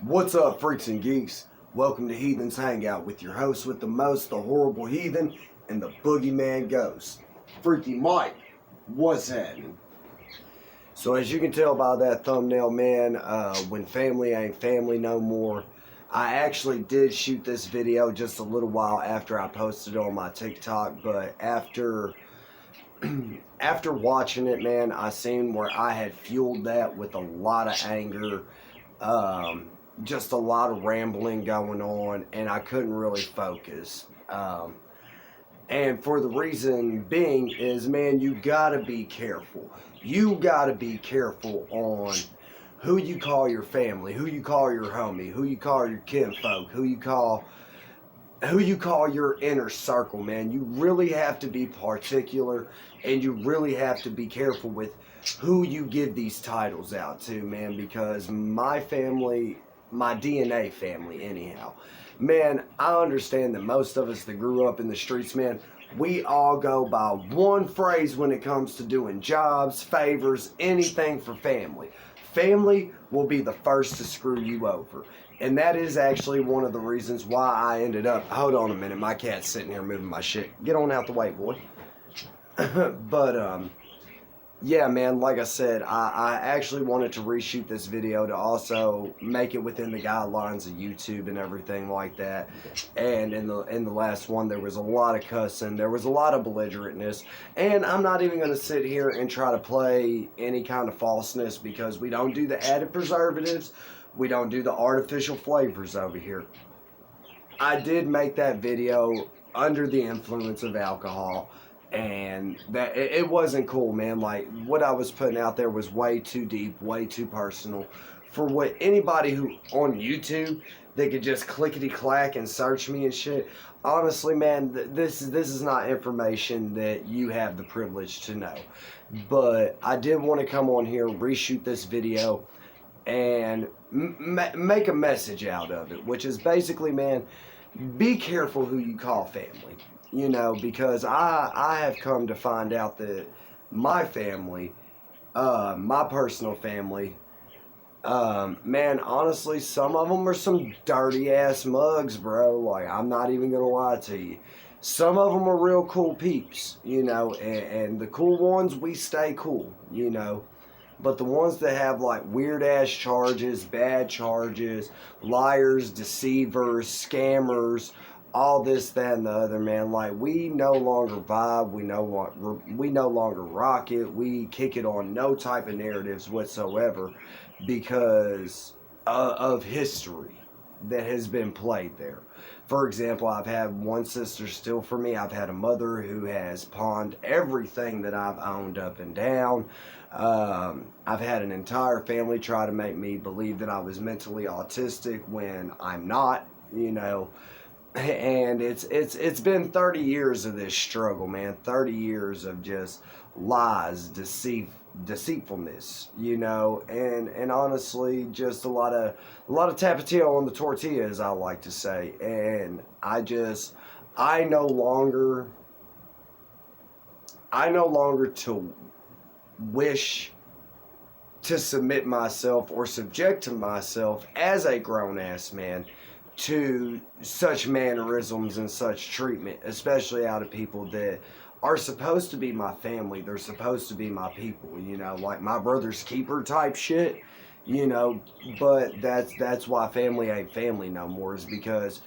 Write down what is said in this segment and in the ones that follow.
What's up, freaks and geeks? Welcome to Heathens Hangout with your host with the most, the horrible heathen, and the boogeyman ghost. Freaky Mike, what's happening? So as you can tell by that thumbnail, man, when family ain't family no more, I actually did shoot this video just a little while after I posted it on my TikTok, but after watching it, man, I seen where I had fueled that with a lot of anger, just a lot of rambling going on, and I couldn't really focus. And for the reason being is, man, you gotta be careful. You gotta be careful on who you call your family, who you call your homie, who you call your kinfolk, who you call your inner circle, man. You really have to be particular, and you really have to be careful with who you give these titles out to, man, because my family, my DNA family anyhow, man, I understand that most of us that grew up in the streets, man, we all go by one phrase when it comes to doing jobs, favors, anything for family. Family will be the first to screw you over. And that is actually one of the reasons why I ended up... Hold on a minute, my cat's sitting here moving my shit. Get on out the way, boy. But, yeah, man, like I said, I actually wanted to reshoot this video to also make it within the guidelines of YouTube and everything like that. And in the last one, there was a lot of cussing, there was a lot of belligerentness, and I'm not even going to sit here and try to play any kind of falseness, because we don't do the added preservatives, we don't do the artificial flavors over here. I did make that video under the influence of alcohol, and that it wasn't cool, man. Like, what I was putting out there was way too deep, way too personal for what anybody who on YouTube, they could just clickety clack and search me and shit. Honestly, man, this is not information that you have the privilege to know. But I did want to come on here, reshoot this video, and make a message out of it, which is basically, man, be careful who you call family. You know, because I have come to find out that my family, my personal family, man, honestly, some of them are some dirty ass mugs, bro. Like, I'm not even gonna lie to you. Some of them are real cool peeps, you know, and the cool ones, we stay cool, you know. But the ones that have like weird ass charges, bad charges, liars, deceivers, scammers, all this, that, and the other, man, like, we no longer vibe, we no longer rock it, we kick it on no type of narratives whatsoever, because of history that has been played there. For example, I've had one sister steal from me. I've had a mother who has pawned everything that I've owned up and down. I've had an entire family try to make me believe that I was mentally autistic when I'm not, you know. And it's been 30 years of this struggle, man. 30 years of just lies, deceitfulness, you know, and honestly, just a lot of tapatio on the tortilla, as I like to say. And I no longer to wish to submit myself or subject to myself as a grown-ass man to such mannerisms and such treatment, especially out of people that are supposed to be my family. They're supposed to be my people, you know, like my brother's keeper type shit, you know. But that's why family ain't family no more, is because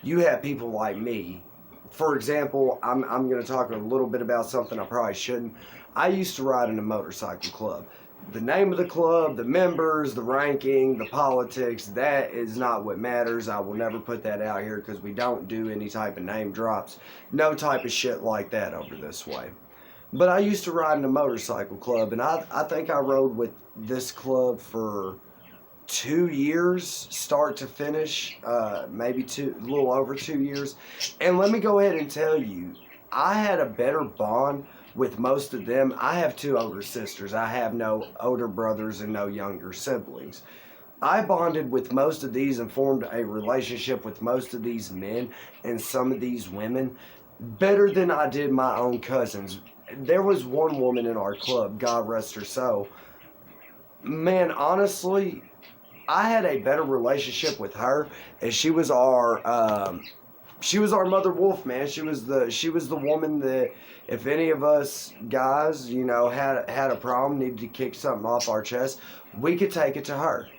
you have people like me. For example, I'm going to talk a little bit about something I probably shouldn't. I used to ride in a motorcycle club. The name of the club, the members, the ranking, the politics, that is not what matters. I will never put that out here, because we don't do any type of name drops. No type of shit like that over this way. But I used to ride in a motorcycle club, and I think I rode with this club for 2 years, start to finish, maybe a little over 2 years. And let me go ahead and tell you, I had a better bond with most of them. I have 2 older sisters. I have no older brothers and no younger siblings. I bonded with most of these and formed a relationship with most of these men and some of these women better than I did my own cousins. There was one woman in our club, God rest her soul. Man, honestly, I had a better relationship with her, and she was our mother wolf, man. She was the woman that if any of us guys, you know, had a problem, needed to kick something off our chest, we could take it to her.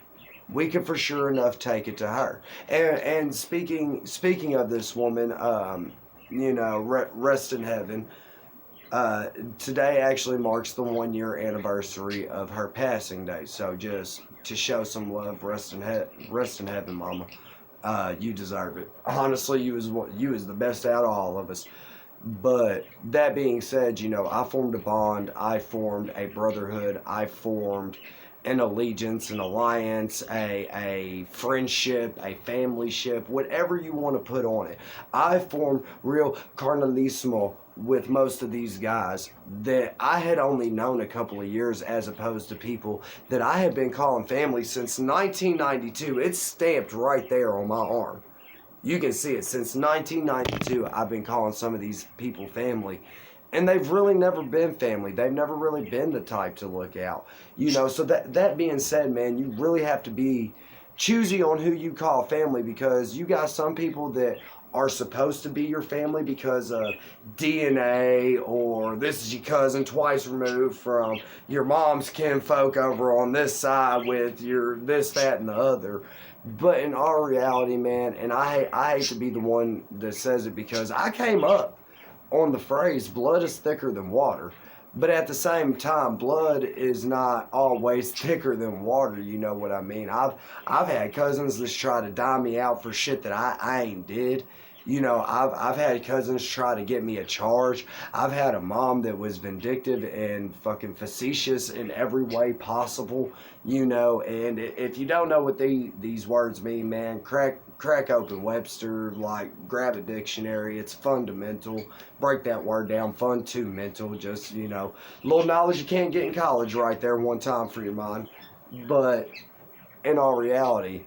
We could for sure enough take it to her. And speaking of this woman, you know, rest in heaven. Today actually marks the 1 year anniversary of her passing day. So just to show some love, rest in heaven, Mama. You deserve it. Honestly, you was the best out of all of us. But that being said, you know, I formed a bond. I formed a brotherhood. I formed an allegiance, an alliance, a friendship, a family ship, whatever you want to put on it. I formed real carnalismo with most of these guys that I had only known a couple of years, as opposed to people that I had been calling family since 1992. It's stamped right there on my arm. You can see it. Since 1992, I've been calling some of these people family. And they've really never been family. They've never really been the type to look out. You know, so that being said, man, you really have to be choosy on who you call family, because you got some people that are supposed to be your family because of DNA, or this is your cousin twice removed from your mom's kinfolk over on this side with your this, that, and the other. But in our reality, man, and I hate to be the one that says it, because I came up on the phrase blood is thicker than water, but at the same time, blood is not always thicker than water. You know what I mean? I've had cousins that try to dime me out for shit that I ain't did. You know, I've had cousins try to get me a charge. I've had a mom that was vindictive and fucking facetious in every way possible. You know, and if you don't know what these words mean, man, crack open Webster, like grab a dictionary. It's fundamental. Break that word down. Fun to mental. Just, you know, little knowledge you can't get in college right there one time for your mind. But in all reality,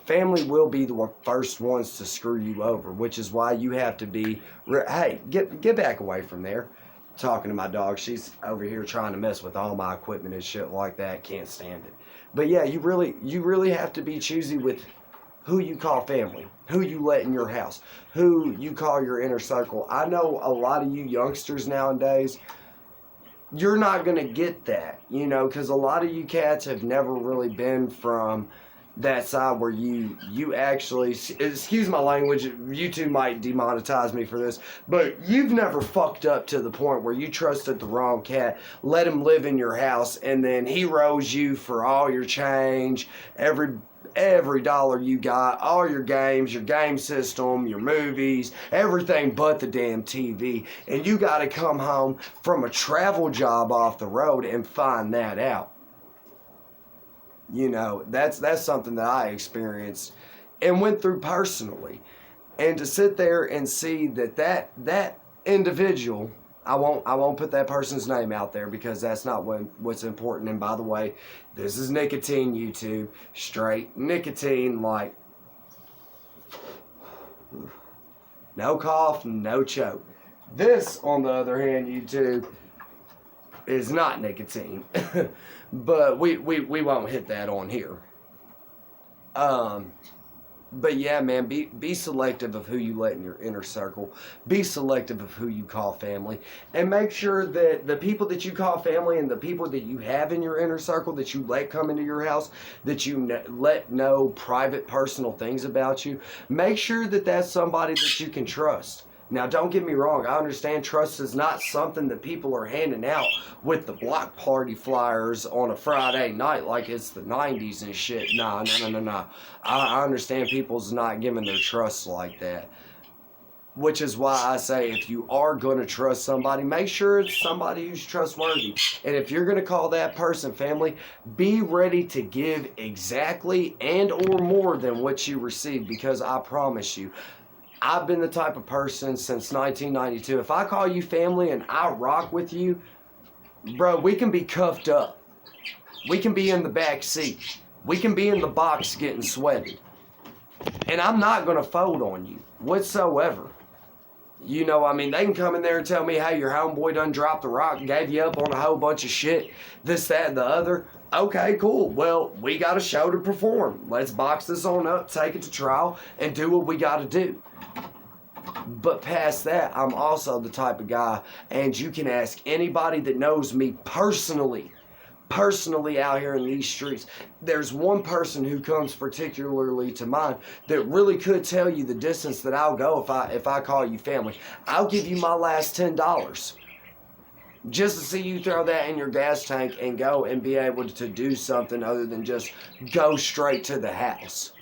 family will be the first ones to screw you over, which is why you have to be, hey, get back away from there. Talking to my dog, she's over here trying to mess with all my equipment and shit like that. Can't stand it. But yeah, you really have to be choosy with who you call family, who you let in your house, who you call your inner circle. I know a lot of you youngsters nowadays, you're not going to get that, you know, because a lot of you cats have never really been from that side where you actually, excuse my language, YouTube might demonetize me for this, but you've never fucked up to the point where you trusted the wrong cat, let him live in your house, and then he rose you for all your change, every dollar you got, all your games, your game system, your movies, everything but the damn TV, and you got to come home from a travel job off the road and find that out. You know, that's something that I experienced and went through personally. And to sit there and see that individual, I won't put that person's name out there because that's not what's important. And by the way, this is nicotine, YouTube, straight nicotine, like no cough, no choke. This, on the other hand, YouTube, is not nicotine. But we won't hit that on here. But yeah, man, be selective of who you let in your inner circle. Be selective of who you call family. And make sure that the people that you call family and the people that you have in your inner circle that you let come into your house, that you let know private, personal things about you, make sure that that's somebody that you can trust. Now, don't get me wrong. I understand trust is not something that people are handing out with the block party flyers on a Friday night like it's the 90s and shit. Nah. I understand people's not giving their trust like that. Which is why I say if you are going to trust somebody, make sure it's somebody who's trustworthy. And if you're going to call that person family, be ready to give exactly and or more than what you receive, because I promise you, I've been the type of person since 1992. If I call you family and I rock with you, bro, we can be cuffed up. We can be in the back seat. We can be in the box getting sweated. And I'm not going to fold on you whatsoever. You know, I mean, they can come in there and tell me, hey, your homeboy done dropped the rock and gave you up on a whole bunch of shit, this, that, and the other. Okay, cool. Well, we got a show to perform. Let's box this on up, take it to trial, and do what we got to do. But past that, I'm also the type of guy, and you can ask anybody that knows me personally out here in these streets. There's one person who comes particularly to mind that really could tell you the distance that I'll go if I call you family. I'll give you my last $10 just to see you throw that in your gas tank and go and be able to do something other than just go straight to the house.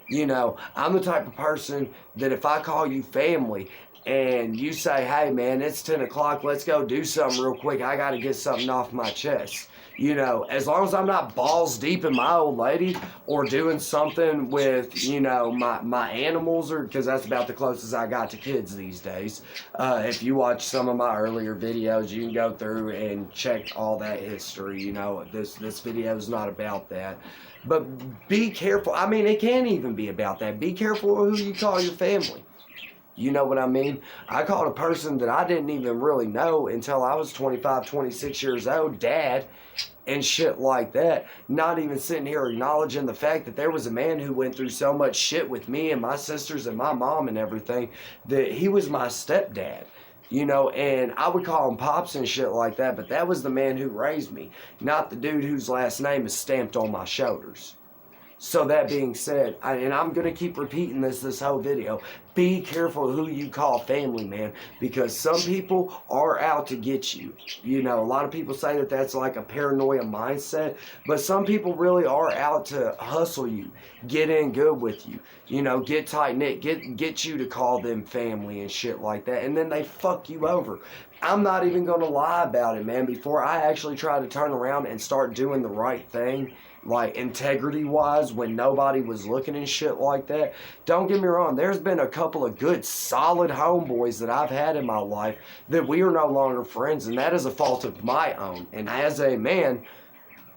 You know, I'm the type of person that if I call you family and you say, hey man, it's 10 o'clock, let's go do something real quick, I got to get something off my chest. You know, as long as I'm not balls deep in my old lady or doing something with, you know, my animals, or because that's about the closest I got to kids these days. If you watch some of my earlier videos, you can go through and check all that history. You know, this video is not about that. But be careful. I mean, it can't even be about that. Be careful who you call your family. You know what I mean? I called a person that I didn't even really know until I was 25, 26 years old, dad, and shit like that. Not even sitting here acknowledging the fact that there was a man who went through so much shit with me and my sisters and my mom and everything, that he was my stepdad. You know, and I would call him Pops and shit like that, but that was the man who raised me, not the dude whose last name is stamped on my shoulders. So that being said, and I'm going to keep repeating this whole video, be careful who you call family, man, because some people are out to get you. You know, a lot of people say that that's like a paranoia mindset, but some people really are out to hustle you, get in good with you, you know, get tight-knit, get you to call them family and shit like that, and then they fuck you over. I'm not even going to lie about it, man. Before I actually try to turn around and start doing the right thing, like integrity-wise, when nobody was looking and shit like that, don't get me wrong, there's been a couple of good, solid homeboys that I've had in my life that we are no longer friends, and that is a fault of my own. And as a man,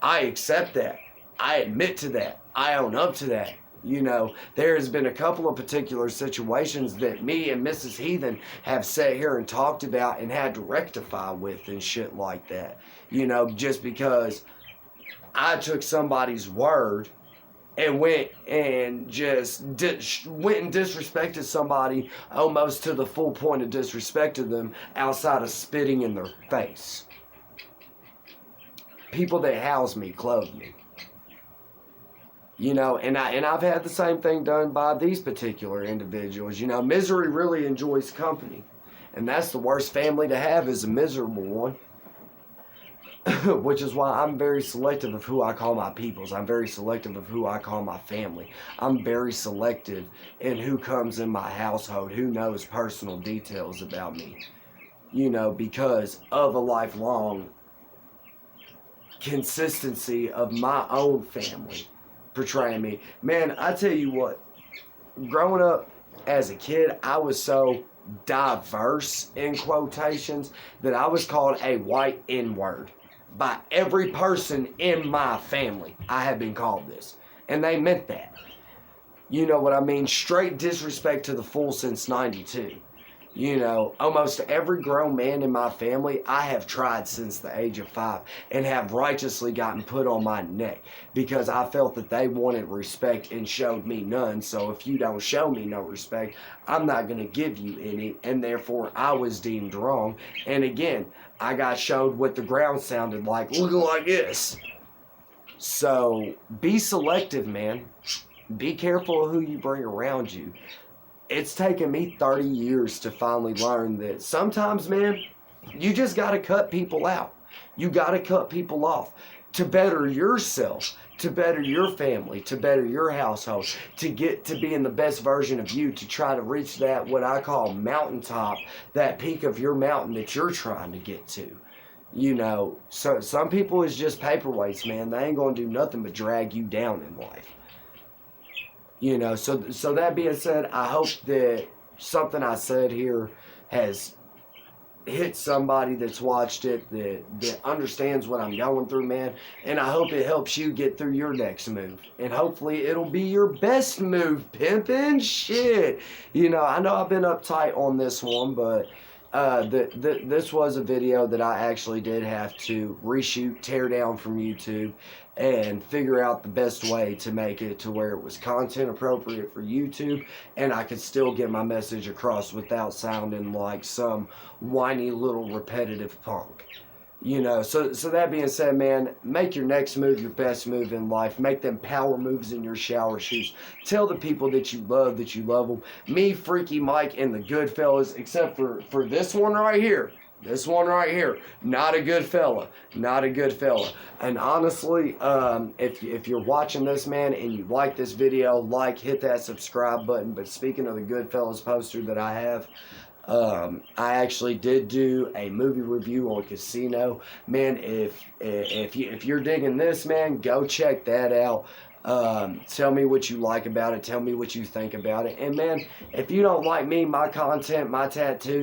I accept that. I admit to that. I own up to that. You know, there has been a couple of particular situations that me and Mrs. Heathen have sat here and talked about and had to rectify with and shit like that. You know, just because I took somebody's word and went and just went and disrespected somebody almost to the full point of disrespecting them outside of spitting in their face. People that house me, clothe me. You know, and I've had the same thing done by these particular individuals. You know, misery really enjoys company. And that's the worst family to have, is a miserable one. Which is why I'm very selective of who I call my peoples. I'm very selective of who I call my family. I'm very selective in who comes in my household, who knows personal details about me. You know, because of a lifelong consistency of my own family portraying me. Man, I tell you what, growing up as a kid, I was so diverse, in quotations, that I was called a white N-word by every person in my family. I have been called this, and they meant that. You know what I mean? Straight disrespect to the full since 92. You know, almost every grown man in my family, I have tried since the age of 5 and have righteously gotten put on my neck because I felt that they wanted respect and showed me none. So if you don't show me no respect, I'm not going to give you any, and therefore I was deemed wrong. And again, I got showed what the ground sounded like, looking like this. So be selective, man. Be careful of who you bring around you. It's taken me 30 years to finally learn that sometimes, man, you just got to cut people out. You got to cut people off to better yourself, to better your family, to better your household, to get to being the best version of you, to try to reach that, what I call mountaintop, that peak of your mountain that you're trying to get to. You know, so some people is just paperweights, man. They ain't going to do nothing but drag you down in life. You know, so that being said, I hope that something I said here has hit somebody that's watched it that understands what I'm going through, man. And I hope it helps you get through your next move. And hopefully it'll be your best move, pimpin'. Shit. You know, I know I've been uptight on this one, but this was a video that I actually did have to reshoot, tear down from YouTube, and figure out the best way to make it to where it was content appropriate for YouTube and I could still get my message across without sounding like some whiny little repetitive punk. You know, so that being said, man, make your next move your best move in life. Make them power moves in your shower shoes. Tell the people that you love them. Me, Freaky Mike, and the good fellas, except for this one right here. This one right here, not a good fella, not a good fella. And honestly, if you're watching this, man, and you like this video, hit that subscribe button. But speaking of the Goodfellas poster that I have, I actually did do a movie review on Casino. Man, if you're digging this, man, go check that out. Tell me what you like about it. Tell me what you think about it. And man, if you don't like me, my content, my tattoos,